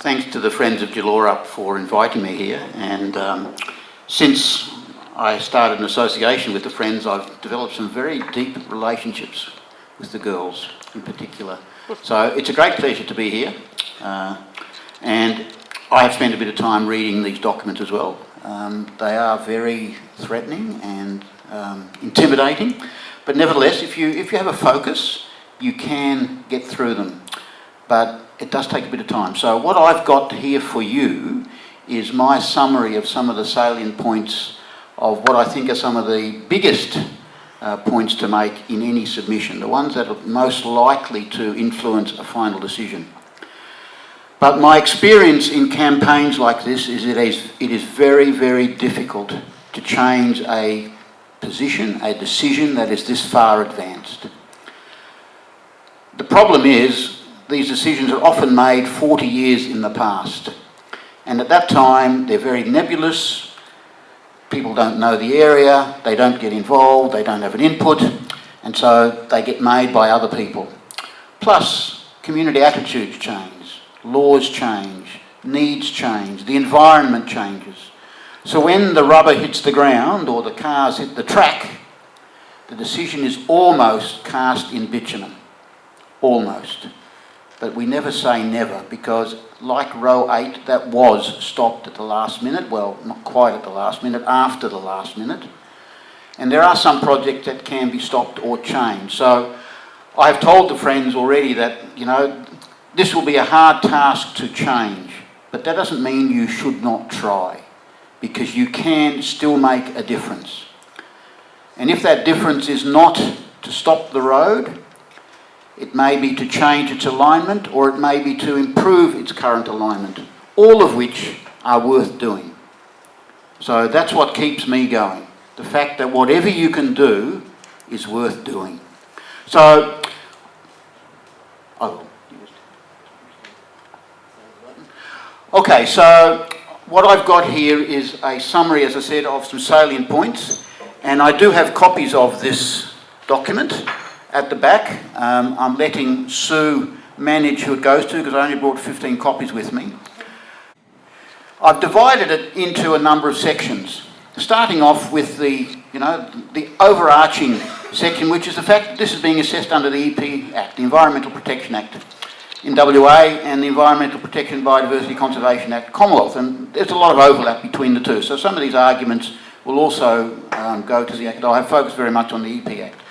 Thanks to the Friends of Gelorup for inviting me here, and since I started an association with the Friends, I've developed some very deep relationships with the girls in particular. So it's a great pleasure to be here, and I have spent a bit of time reading these documents as well. They are very threatening and intimidating, but nevertheless, if you have a focus, you can get through them. But it does take a bit of time. So what I've got here for you is my summary of some of the salient points of what I think are some of the biggest points to make in any submission, the ones that are most likely to influence a final decision. But my experience in campaigns like this is it is very, very difficult to change a position, a decision that is this far advanced. The problem is, these decisions are often made 40 years in the past. And at that time, they're very nebulous. People don't know the area, they don't get involved, they don't have an input, and so they get made by other people. Plus, community attitudes change, laws change, needs change, the environment changes. So when the rubber hits the ground or the cars hit the track, the decision is almost cast in bitumen. Almost. But we never say never, because like row 8, that was stopped at the last minute. Well, not quite at the last minute, after the last minute. And there are some projects that can be stopped or changed. So I've told the Friends already that, this will be a hard task to change, but that doesn't mean you should not try, because you can still make a difference. And if that difference is not to stop the road, it may be to change its alignment, or it may be to improve its current alignment, all of which are worth doing. So that's what keeps me going, the fact that whatever you can do is worth doing. So, okay, so what I've got here is a summary, as I said, of some salient points, and I do have copies of this document at the back. I'm letting Sue manage who it goes to, because I only brought 15 copies with me. I've divided it into a number of sections, starting off with the overarching section, which is the fact that this is being assessed under the EP Act, the Environmental Protection Act in WA, and the Environmental Protection and Biodiversity Conservation Act, Commonwealth, and there's a lot of overlap between the two. So some of these arguments will also go to the Act. I have focused very much on the EP Act.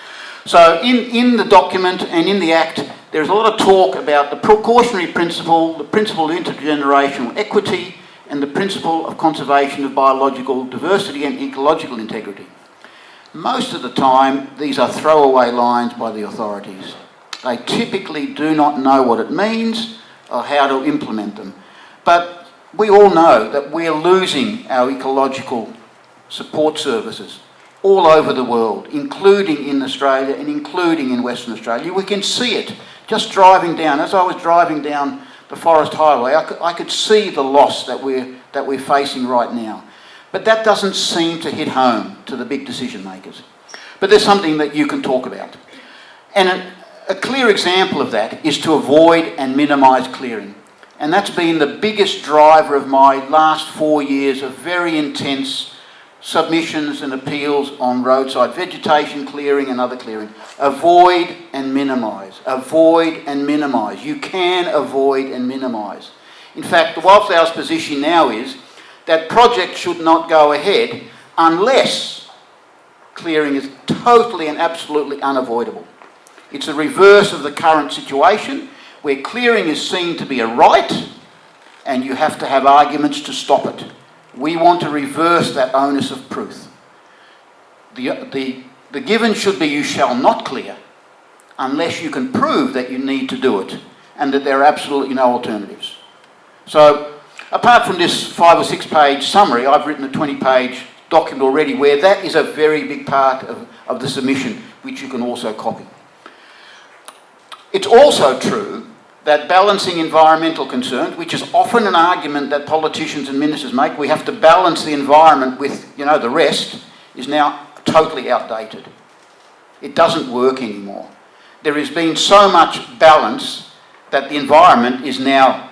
So in the document and in the Act, there's a lot of talk about the precautionary principle, the principle of intergenerational equity, and the principle of conservation of biological diversity and ecological integrity. Most of the time, these are throwaway lines by the authorities. They typically do not know what it means or how to implement them. But we all know that we're losing our ecological support services all over the world, including in Australia and including in Western Australia. We can see it just driving down. As I was driving down the Forest Highway, I could see the loss that we're facing right now. But that doesn't seem to hit home to the big decision makers. But there's something that you can talk about. And a clear example of that is to avoid and minimise clearing. And that's been the biggest driver of my last 4 years of very intense submissions and appeals on roadside vegetation clearing and other clearing. Avoid and minimise. Avoid and minimise. You can avoid and minimise. In fact, the Wildflowers' position now is that projects should not go ahead unless clearing is totally and absolutely unavoidable. It's the reverse of the current situation, where clearing is seen to be a right and you have to have arguments to stop it. We want to reverse that onus of proof. The given should be you shall not clear unless you can prove that you need to do it and that there are absolutely no alternatives. So apart from this 5 or 6 page summary, I've written a 20-page document already where that is a very big part of the submission, which you can also copy. It's also true that balancing environmental concerns, which is often an argument that politicians and ministers make, we have to balance the environment with, the rest, is now totally outdated. It doesn't work anymore. There has been so much balance that the environment is now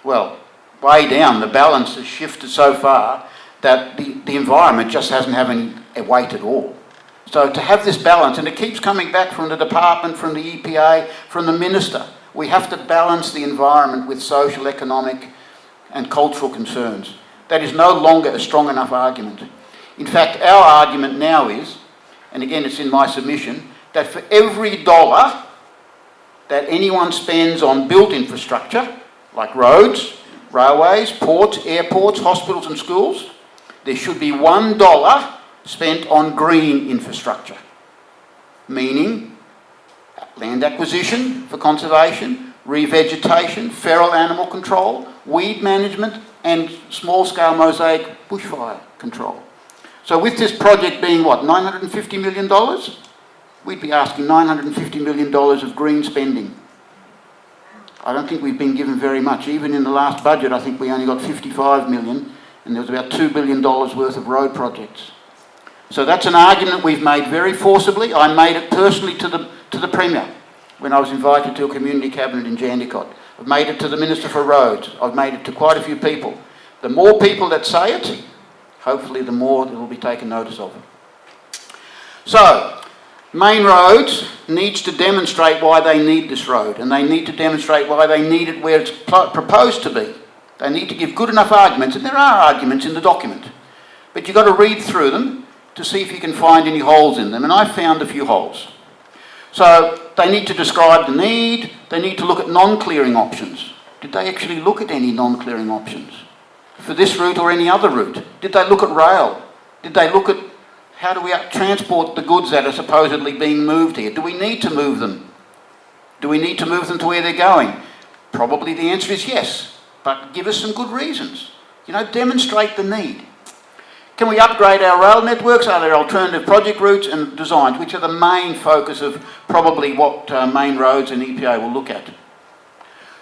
well, way down. The balance has shifted so far that the environment just hasn't had any weight at all. So to have this balance, and it keeps coming back from the department, from the EPA, from the minister, we have to balance the environment with social, economic and cultural concerns. That is no longer a strong enough argument. In fact, our argument now is, and again it's in my submission, that for every dollar that anyone spends on built infrastructure, like roads, railways, ports, airports, hospitals and schools, there should be $1 spent on green infrastructure, meaning land acquisition for conservation, revegetation, feral animal control, weed management and small-scale mosaic bushfire control. So with this project being what, $950 million? We'd be asking $950 million of green spending. I don't think we've been given very much. Even in the last budget, I think we only got 55 million, and there was about $2 billion worth of road projects. So that's an argument we've made very forcibly. I made it personally to the Premier when I was invited to a community cabinet in Jandakot. I've made it to the Minister for Roads. I've made it to quite a few people. The more people that say it, hopefully the more it will be taken notice of. So, Main Roads needs to demonstrate why they need this road, and they need to demonstrate why they need it where it's proposed to be. They need to give good enough arguments, and there are arguments in the document. But you've got to read through them to see if you can find any holes in them, and I found a few holes. So they need to describe the need, they need to look at non-clearing options. Did they actually look at any non-clearing options for this route or any other route? Did they look at rail? Did they look at how do we transport the goods that are supposedly being moved here? Do we need to move them? Do we need to move them to where they're going? Probably the answer is yes, but give us some good reasons. You know, demonstrate the need. Can we upgrade our rail networks? Are there alternative project routes and designs, which are the main focus of probably what Main Roads and EPA will look at?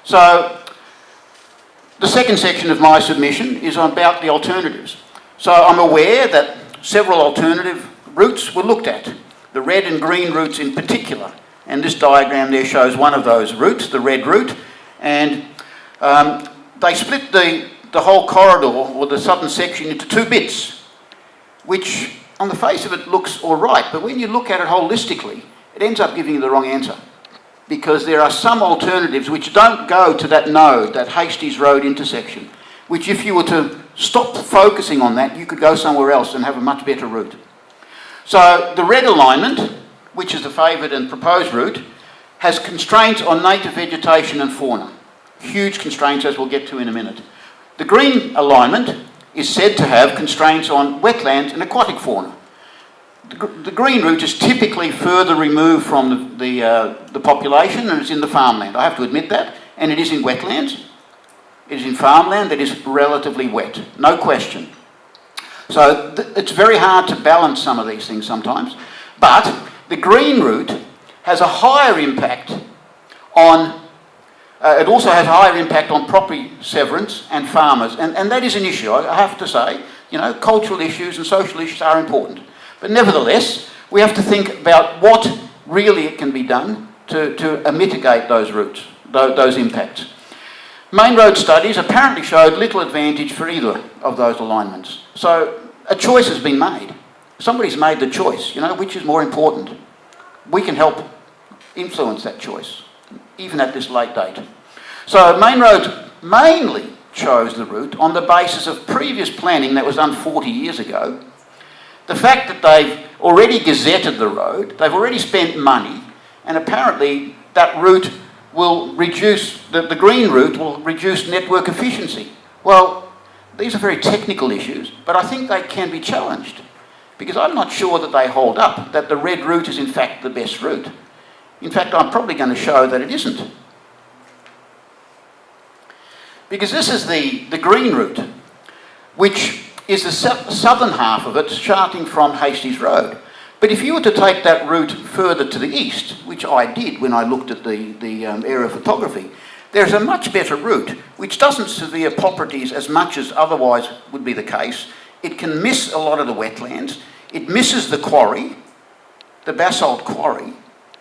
So, the second section of my submission is about the alternatives. So I'm aware that several alternative routes were looked at, the red and green routes in particular, and this diagram there shows one of those routes, the red route, and they split the whole corridor, or the southern section, into two bits, which on the face of it looks all right, but when you look at it holistically, it ends up giving you the wrong answer. Because there are some alternatives which don't go to that node, that Hastings Road intersection, which if you were to stop focusing on that, you could go somewhere else and have a much better route. So the red alignment, which is the favoured and proposed route, has constraints on native vegetation and fauna. Huge constraints, as we'll get to in a minute. The green alignment is said to have constraints on wetlands and aquatic fauna. The green route is typically further removed from the population, and it's in the farmland. I have to admit that, and it is in wetlands. It is in farmland that is relatively wet, no question. So it's very hard to balance some of these things sometimes, but the green route has a higher impact on it also has a higher impact on property severance and farmers, and that is an issue. I have to say, you know, cultural issues and social issues are important. But nevertheless, we have to think about what really can be done to mitigate those routes, those impacts. Main road studies apparently showed little advantage for either of those alignments. So a choice has been made. Somebody's made the choice, you know, which is more important. We can help influence that choice, even at this late date. So Main Roads mainly chose the route on the basis of previous planning that was done 40 years ago. The fact that they've already gazetted the road, they've already spent money, and apparently that route will reduce, the green route will reduce network efficiency. Well, these are very technical issues, but I think they can be challenged, because I'm not sure that they hold up, that the red route is in fact the best route. In fact, I'm probably going to show that it isn't. Because this is the green route, which is the southern half of it, starting from Hastings Road. But if you were to take that route further to the east, which I did when I looked at the aerial photography, there's a much better route, which doesn't severe properties as much as otherwise would be the case. It can miss a lot of the wetlands. It misses the quarry, the basalt quarry,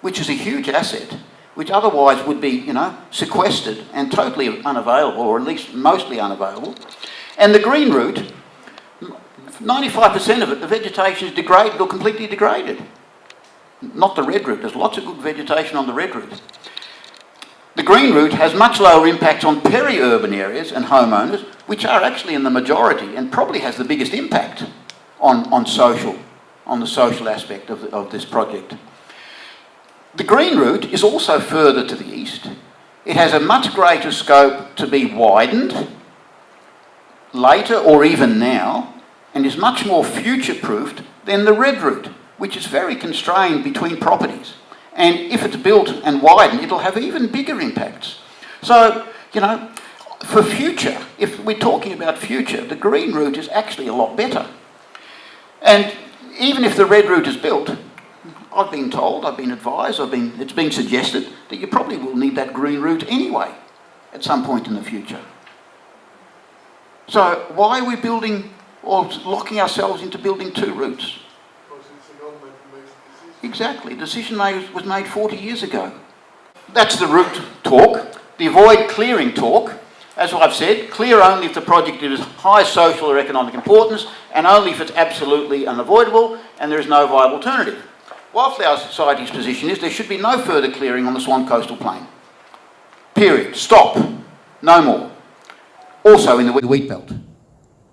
which is a huge asset. which otherwise would be, you know, sequestered and totally unavailable, or at least mostly unavailable. And the green route, 95% of it, the vegetation is degraded or completely degraded. Not the red route. There's lots of good vegetation on the red route. The green route has much lower impact on peri-urban areas and homeowners, which are actually in the majority and probably has the biggest impact on the social aspect of this project. The green route is also further to the east. It has a much greater scope to be widened later or even now, and is much more future-proofed than the red route, which is very constrained between properties. And if it's built and widened, it'll have even bigger impacts. So, you know, for future, if we're talking about future, the green route is actually a lot better. And even if the red route is built, I've been told, I've been advised, it's been suggested that you probably will need that green route anyway at some point in the future. So why are we building or locking ourselves into building two routes? Because it's the government who makes the decision. Exactly. The decision was made 40 years ago. That's the route talk. The avoid clearing talk. As I've said, clear only if the project is of high social or economic importance, and only if it's absolutely unavoidable and there is no viable alternative. Wildflower Society's position is there should be no further clearing on the Swan Coastal Plain. Period. Stop. No more. Also in the wheat belt.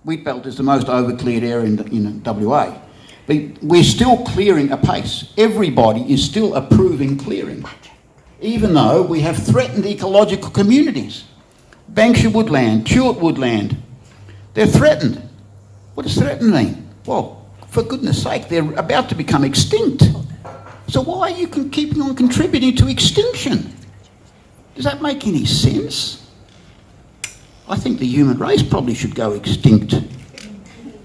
Wheat belt is the most overcleared area in WA. But we're still clearing apace. Everybody is still approving clearing, even though we have threatened ecological communities. Banksia woodland, Chewett woodland, they're threatened. What does threatened mean? Well, for goodness sake, they're about to become extinct. So why are you keeping on contributing to extinction? Does that make any sense? I think the human race probably should go extinct.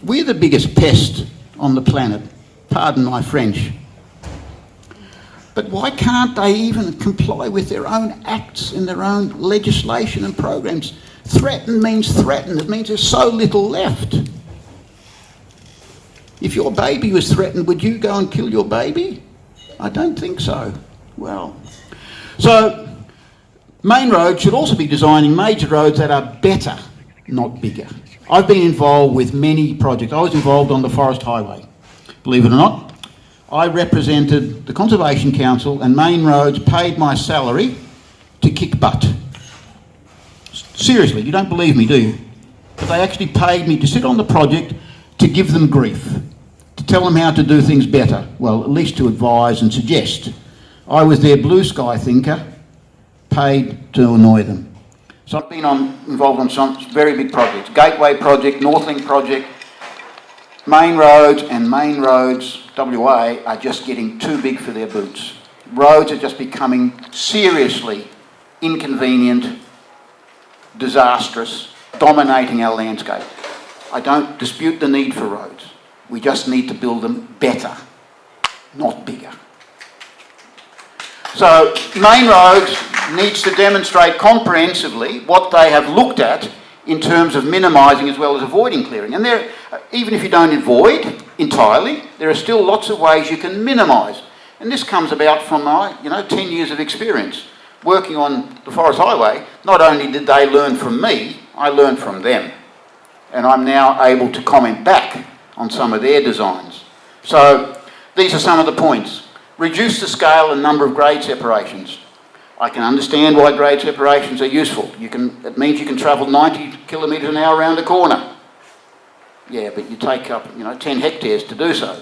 We're the biggest pest on the planet. Pardon my French. But why can't they even comply with their own acts and their own legislation and programs? Threatened means threatened. It means there's so little left. If your baby was threatened, would you go and kill your baby? I don't think so. Well, so main roads should also be designing major roads that are better, not bigger. I've been involved with many projects. I was involved on the Forest Highway, believe it or not. I represented the Conservation Council, and Main Roads paid my salary to kick butt. Seriously, you don't believe me, do you? But they actually paid me to sit on the project to give them grief, to tell them how to do things better. Well, at least to advise and suggest. I was their blue sky thinker, paid to annoy them. So I've been involved on some very big projects. Gateway project, Northlink project. Main roads and Main Roads WA are just getting too big for their boots. Roads are just becoming seriously inconvenient, disastrous, dominating our landscape. I don't dispute the need for roads. We just need to build them better, not bigger. So Main Roads needs to demonstrate comprehensively what they have looked at in terms of minimising as well as avoiding clearing. And there, even if you don't avoid entirely, there are still lots of ways you can minimise. And this comes about from my, 10 years of experience. Working on the Forest Highway, not only did they learn from me, I learned from them. And I'm now able to comment back on some of their designs. So these are some of the points. Reduce the scale and number of grade separations. I can understand why grade separations are useful. It means you can travel 90 kilometres an hour around a corner. Yeah, but you take up, 10 hectares to do so.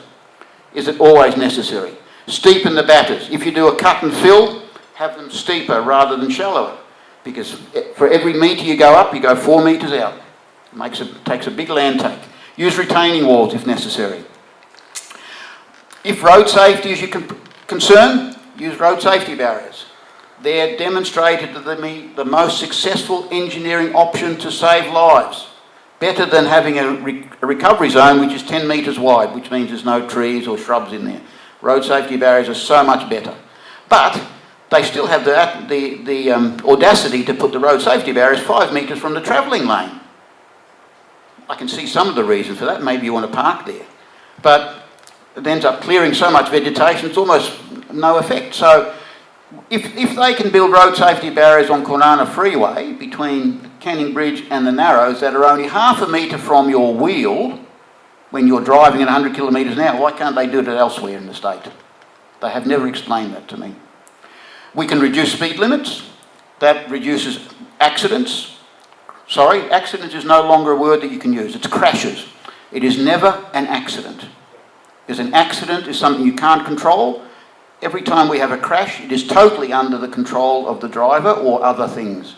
Is it always necessary? Steepen the batters. If you do a cut and fill, have them steeper rather than shallower. Because for every metre you go up, you go 4 metres out. Takes a big land take. Use retaining walls if necessary. If road safety is your concern, use road safety barriers. They're demonstrated to be the most successful engineering option to save lives. Better than having a recovery zone which is 10 metres wide, which means there's no trees or shrubs in there. Road safety barriers are so much better. But they still have the audacity to put the road safety barriers 5 metres from the travelling lane. I can see some of the reason for that. Maybe you want to park there. But it ends up clearing so much vegetation, it's almost no effect. So if they can build road safety barriers on Cornana Freeway between Canning Bridge and the Narrows that are only half a metre from your wheel when you're driving at 100 kilometres an hour, why can't they do it elsewhere in the state? They have never explained that to me. We can reduce speed limits. That reduces accidents. Sorry, accidents is no longer a word that you can use. It's crashes. It is never an accident. Because an accident is something you can't control. Every time we have a crash, it is totally under the control of the driver or other things.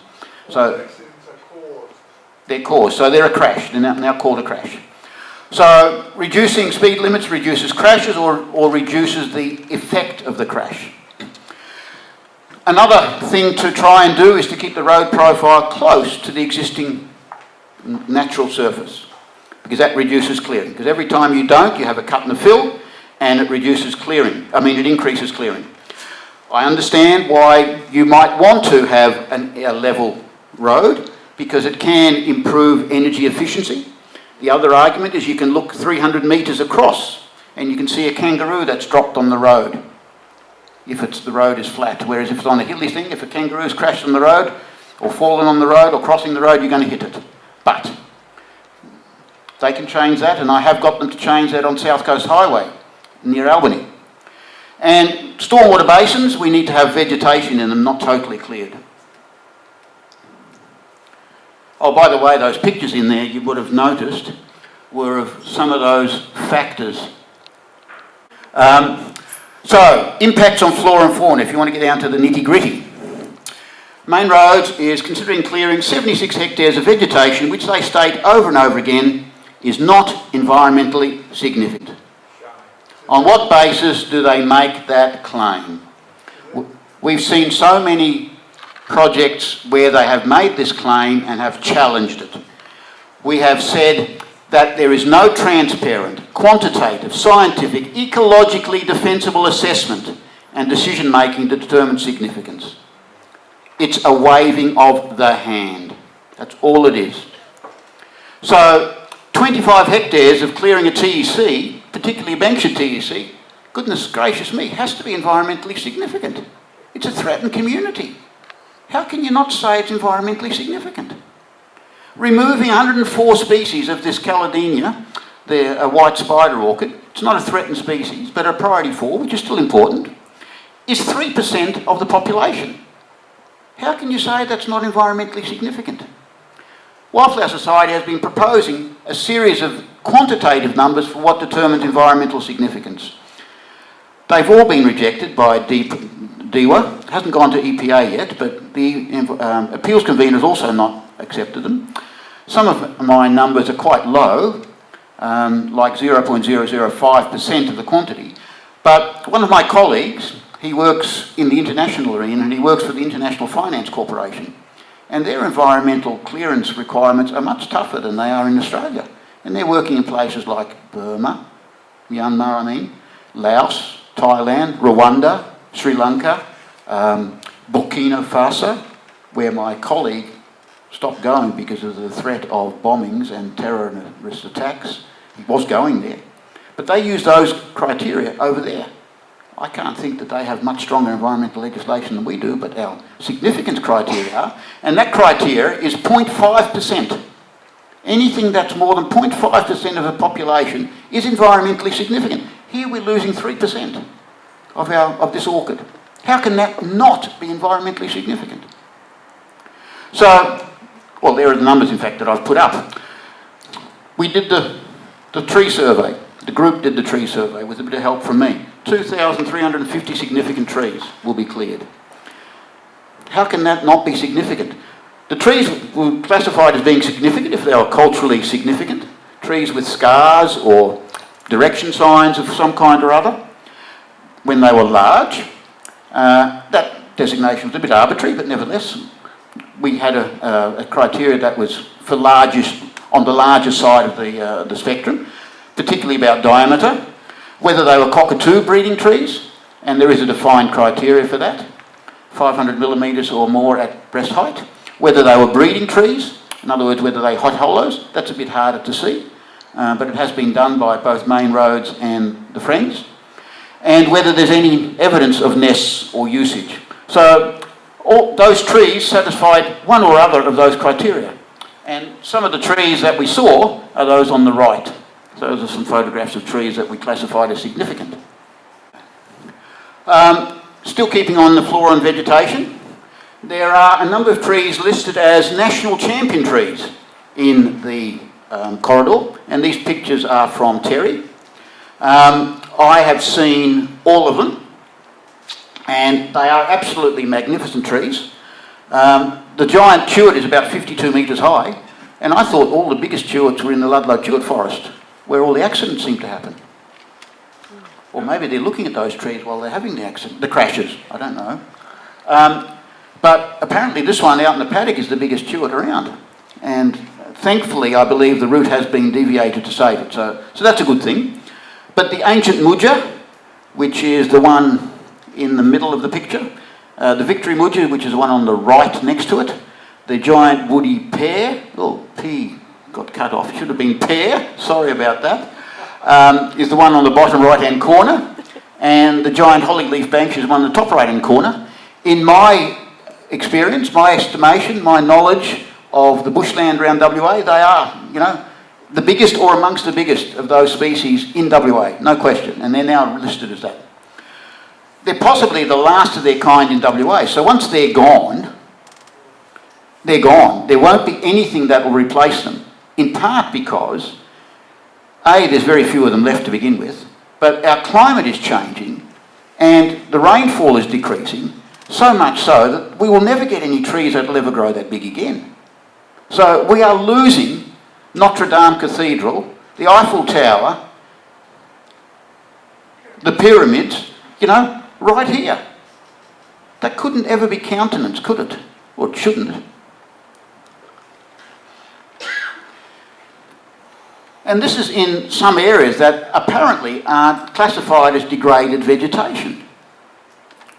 So Accidents are caused. they're caused. So they're a crash. They're now called a crash. So reducing speed limits reduces crashes or reduces the effect of the crash. Another thing to try and do is to keep the road profile close to the existing natural surface, because that reduces clearing. Because every time you don't, you have a cut and a fill, and it reduces clearing. It increases clearing. I understand why you might want to have a level road, because it can improve energy efficiency. The other argument is you can look 300 metres across, and you can see a kangaroo that's dropped on the road, if the road is flat. Whereas if it's on a hilly thing, if a kangaroo's crashed on the road, or fallen on the road, or crossing the road, you're going to hit it. But they can change that, and I have got them to change that on South Coast Highway, near Albany. And stormwater basins, we need to have vegetation in them, not totally cleared. Oh, by the way, those pictures in there you would have noticed were of some of those factors. So, impacts on flora and fauna, if you want to get down to the nitty-gritty. Main roads is considering clearing 76 hectares of vegetation, which they state over and over again is not environmentally significant. On what basis do they make that claim? We've seen so many projects where they have made this claim and have challenged it. We have said that there is no transparent, quantitative, scientific, ecologically defensible assessment and decision-making to determine significance. It's a waving of the hand. That's all it is. So, 25 hectares of clearing a TEC, particularly a Banksia TEC, goodness gracious me, has to be environmentally significant. It's a threatened community. How can you not say it's environmentally significant? Removing 104 species of this Caladinia, a white spider orchid, it's not a threatened species, but a priority 4, which is still important, is 3% of the population. How can you say that's not environmentally significant? Wildflower Society has been proposing a series of quantitative numbers for what determines environmental significance. They've all been rejected by DEWA. It hasn't gone to EPA yet, but the appeals convener has also not accepted them. Some of my numbers are quite low, like 0.005% of the quantity. But one of my colleagues, he works in the international arena and he works for the International Finance Corporation. And their environmental clearance requirements are much tougher than they are in Australia. And they're working in places like Burma, Myanmar, Laos, Thailand, Rwanda, Sri Lanka, Burkina Faso, where my colleague stopped going because of the threat of bombings and terrorist attacks. He was going there. But they use those criteria over there. I can't think that they have much stronger environmental legislation than we do, but our significance criteria are, and that criteria is 0.5%. Anything that's more than 0.5% of the population is environmentally significant. Here we're losing 3% of this orchid. How can that not be environmentally significant? So, well, there are the numbers, in fact, that I've put up. We did the tree survey. The group did the tree survey with a bit of help from me. 2,350 significant trees will be cleared. How can that not be significant? The trees were classified as being significant if they were culturally significant. Trees with scars or direction signs of some kind or other. When they were large, that designation was a bit arbitrary, but nevertheless, we had a criteria that was for largest, on the larger side of the spectrum, particularly about diameter, whether they were cockatoo breeding trees, and there is a defined criteria for that, 500 millimetres or more at breast height, whether they were breeding trees, in other words, whether they hot hollows, that's a bit harder to see, but it has been done by both Main Roads and the Friends, and whether there's any evidence of nests or usage. So all those trees satisfied one or other of those criteria. And some of the trees that we saw are those on the right. So those are some photographs of trees that we classified as significant. Still keeping on the flora and vegetation, there are a number of trees listed as national champion trees in the corridor, and these pictures are from Terry. I have seen all of them, and they are absolutely magnificent trees. The giant chewit is about 52 metres high, and I thought all the biggest chewits were in the Ludlow chewit forest, where all the accidents seem to happen. Or maybe they're looking at those trees while they're having the accident, the crashes, I don't know. But apparently this one out in the paddock is the biggest chewit around. And thankfully, I believe the route has been deviated to save it. So that's a good thing. But the ancient mudger, which is the one in the middle of the picture, the Victory mudger, which is the one on the right next to it, the giant woody pear, oh, P got cut off, should have been pear, sorry about that, is the one on the bottom right-hand corner, and the giant hollyleaf bank is the one in the top right-hand corner. In my experience, my estimation, my knowledge of the bushland around WA, they are, you know, the biggest or amongst the biggest of those species in WA, no question, and they're now listed as that. They're possibly the last of their kind in WA, so once they're gone, they're gone. There won't be anything that will replace them, in part because, A, there's very few of them left to begin with, but our climate is changing and the rainfall is decreasing, so much so that we will never get any trees that will ever grow that big again. So we are losing Notre Dame Cathedral, the Eiffel Tower, the pyramids, you know, right here. That couldn't ever be countenanced, could it? Or it shouldn't. And this is in some areas that apparently are classified as degraded vegetation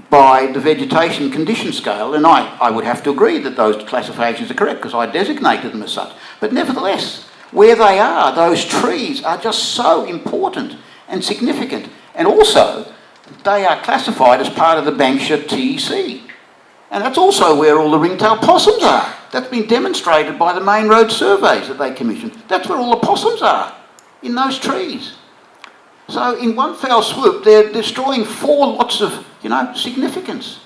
by the vegetation condition scale, and I would have to agree that those classifications are correct because I designated them as such. But nevertheless, where they are, those trees are just so important and significant. And also, they are classified as part of the Banksia TEC. And that's also where all the ringtail possums are. That's been demonstrated by the main road surveys that they commissioned. That's where all the possums are, in those trees. So in one fell swoop, they're destroying 4 lots of, you know, significance.